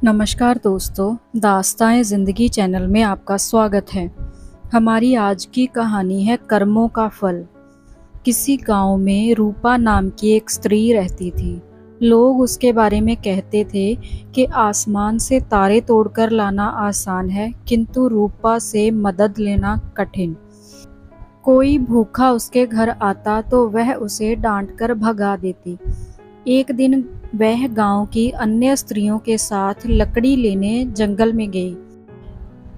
नमस्कार दोस्तों, दास्तान ज़िंदगी चैनल में आपका स्वागत है। हमारी आज की कहानी है कर्मों का फल। किसी गांव में रूपा नाम की एक स्त्री रहती थी। लोग उसके बारे में कहते थे कि आसमान से तारे तोड़कर लाना आसान है, किंतु रूपा से मदद लेना कठिन। कोई भूखा उसके घर आता तो वह उसे डांटकर भगा देती। एक दिन वह गांव की अन्य स्त्रियों के साथ लकड़ी लेने जंगल में गई।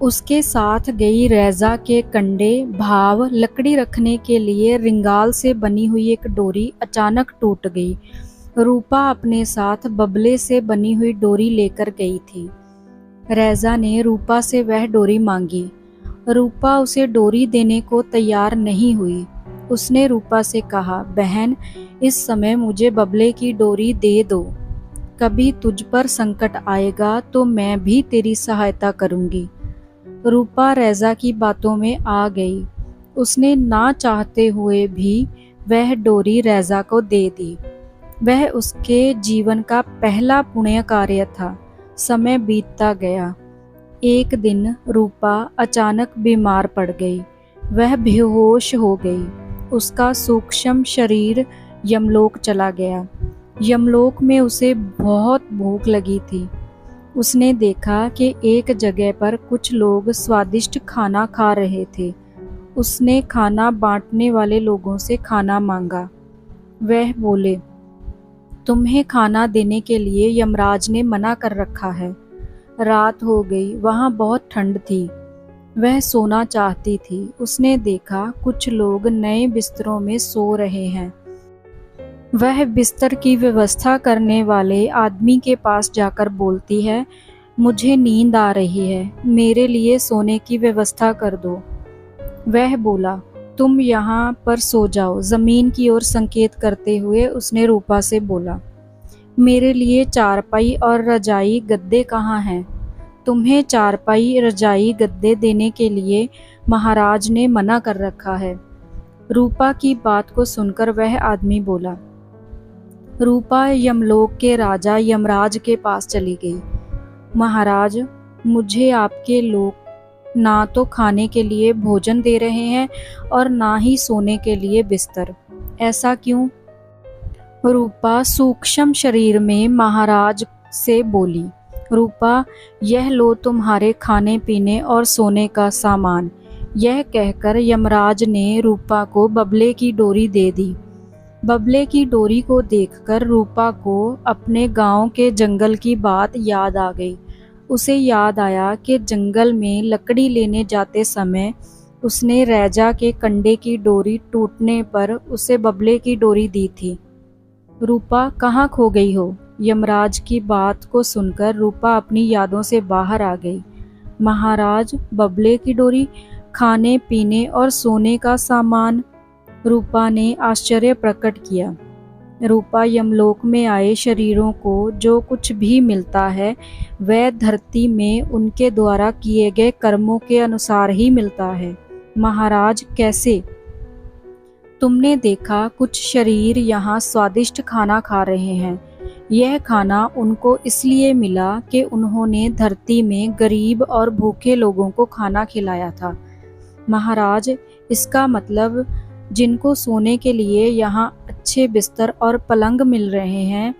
उसके साथ गई रैजा के कंडे भाव लकड़ी रखने के लिए रिंगाल से बनी हुई एक डोरी अचानक टूट गई। रूपा अपने साथ बबले से बनी हुई डोरी लेकर गई थी। रैजा ने रूपा से वह डोरी मांगी। रूपा उसे डोरी देने को तैयार नहीं हुई। उसने रूपा से कहा, बहन, इस समय मुझे बबले की डोरी दे दो। कभी तुझ पर संकट आएगा तो मैं भी तेरी सहायता करूंगी। रूपा रैजा की बातों में आ गई। उसने ना चाहते हुए भी वह डोरी रैजा को दे दी। वह उसके जीवन का पहला पुण्य कार्य था। समय बीतता गया। एक दिन रूपा अचानक बीमार पड़ गई। वह बेहोश हो गई। उसका सूक्ष्म शरीर यमलोक चला गया। यमलोक में उसे बहुत भूख लगी थी। उसने देखा कि एक जगह पर कुछ लोग स्वादिष्ट खाना खा रहे थे। उसने खाना बांटने वाले लोगों से खाना मांगा। वह बोले, तुम्हें खाना देने के लिए यमराज ने मना कर रखा है। रात हो गई। वहाँ बहुत ठंड थी। वह सोना चाहती थी। उसने देखा कुछ लोग नए बिस्तरों में सो रहे हैं। वह बिस्तर की व्यवस्था करने वाले आदमी के पास जाकर बोलती है, मुझे नींद आ रही है, मेरे लिए सोने की व्यवस्था कर दो। वह बोला, तुम यहाँ पर सो जाओ। जमीन की ओर संकेत करते हुए उसने रूपा से बोला, मेरे लिए चारपाई और रजाई गद्दे कहाँ हैं? तुम्हें चारपाई रजाई गद्दे देने के लिए महाराज ने मना कर रखा है। रूपा की बात को सुनकर वह आदमी बोला। रूपा यमलोक के राजा यमराज के पास चली गई। महाराज, मुझे आपके लोग ना तो खाने के लिए भोजन दे रहे हैं और ना ही सोने के लिए बिस्तर। ऐसा क्यों? रूपा सूक्ष्म शरीर में महाराज से बोली, रूपा, यह लो तुम्हारे खाने पीने और सोने का सामान। यह कहकर यमराज ने रूपा को बबले की डोरी दे दी। बबले की डोरी को देखकर रूपा को अपने गांव के जंगल की बात याद आ गई। उसे याद आया कि जंगल में लकड़ी लेने जाते समय उसने रैजा के कंडे की डोरी टूटने पर उसे बबले की डोरी दी थी। रूपा कहाँ खो गई हो? यमराज की बात को सुनकर रूपा अपनी यादों से बाहर आ गई। महाराज, बबले की डोरी, खाने पीने और सोने का सामान। रूपा ने आश्चर्य प्रकट किया। रूपा यमलोक में आए शरीरों को जो कुछ भी मिलता है वह धरती में उनके द्वारा किए गए कर्मों के अनुसार ही मिलता है। महाराज, कैसे? तुमने देखा कुछ शरीर यहाँ स्वादिष्ट खाना खा रहे हैं। यह खाना उनको इसलिए मिला कि उन्होंने धरती में गरीब और भूखे लोगों को खाना खिलाया था। महाराज, इसका मतलब जिनको सोने के लिए यहाँ अच्छे बिस्तर और पलंग मिल रहे हैं,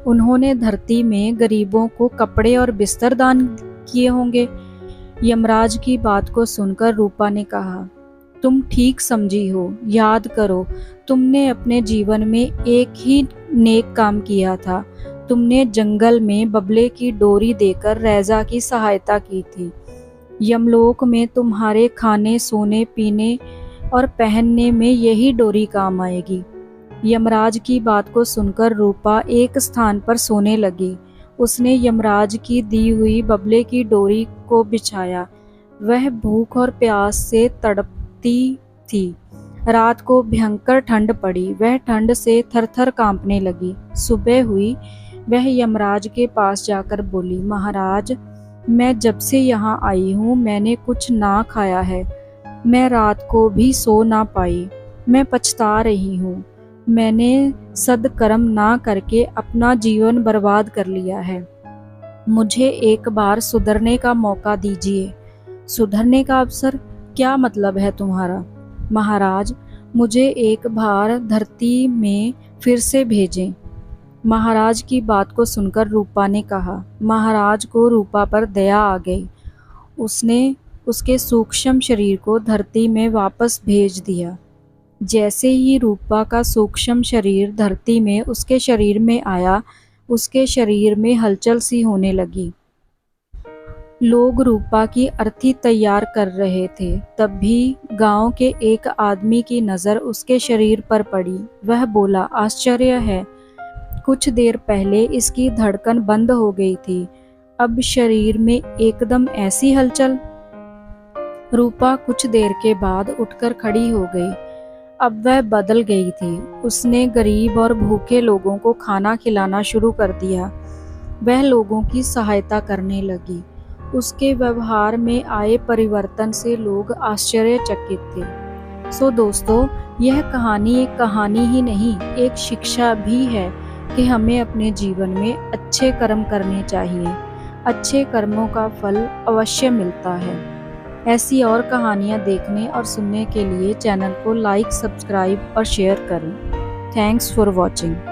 उन्होंने धरती में गरीबों को कपड़े और बिस्तर दान किए होंगे। यमराज की बात को सुनकर रूपा ने कहा, तुम ठीक समझी हो। याद करो, तुमने अपने जीवन में एक ही नेक काम किया था। तुमने जंगल में बबले की डोरी देकर रैजा की सहायता की थी। यमलोक में तुम्हारे खाने, सोने, पीने और पहनने में यही डोरी काम आएगी। यमराज की बात को सुनकर रूपा एक स्थान पर सोने लगी। उसने यमराज की दी हुई बबले की डोरी को बिछाया। वह भूख और प्यास से तड़पती थी। रात को भयंकर ठंड पड़ी। वह ठंड से थरथर कांपने लगी। सुबह हुई। वह यमराज के पास जाकर बोली, महाराज, मैं जब से यहाँ आई हूँ मैंने कुछ ना खाया है। मैं रात को भी सो ना पाई। मैं पछता रही हूँ। मैंने सदकर्म ना करके अपना जीवन बर्बाद कर लिया है। मुझे एक बार सुधरने का मौका दीजिए। सुधरने का अवसर? क्या मतलब है तुम्हारा? महाराज, मुझे एक बार धरती में फिर से भेजें। महाराज की बात को सुनकर रूपा ने कहा। महाराज को रूपा पर दया आ गई। उसने उसके सूक्ष्म शरीर को धरती में वापस भेज दिया। जैसे ही रूपा का सूक्ष्म शरीर धरती में उसके शरीर में आया, उसके शरीर में हलचल सी होने लगी। लोग रूपा की अर्थी तैयार कर रहे थे। तभी गांव के एक आदमी की नज़र उसके शरीर पर पड़ी। वह बोला, आश्चर्य है, कुछ देर पहले इसकी धड़कन बंद हो गई थी, अब शरीर में एकदम ऐसी हलचल। रूपा कुछ देर के बाद उठकर खड़ी हो गई। अब वह बदल गई थी। उसने गरीब और भूखे लोगों को खाना खिलाना शुरू कर दिया। वह लोगों की सहायता करने लगी। उसके व्यवहार में आए परिवर्तन से लोग आश्चर्यचकित थे। सो दोस्तों, यह कहानी एक कहानी ही नहीं, एक शिक्षा भी है कि हमें अपने जीवन में अच्छे कर्म करने चाहिए। अच्छे कर्मों का फल अवश्य मिलता है। ऐसी और कहानियाँ देखने और सुनने के लिए चैनल को लाइक, सब्सक्राइब और शेयर करें। Thanks for watching.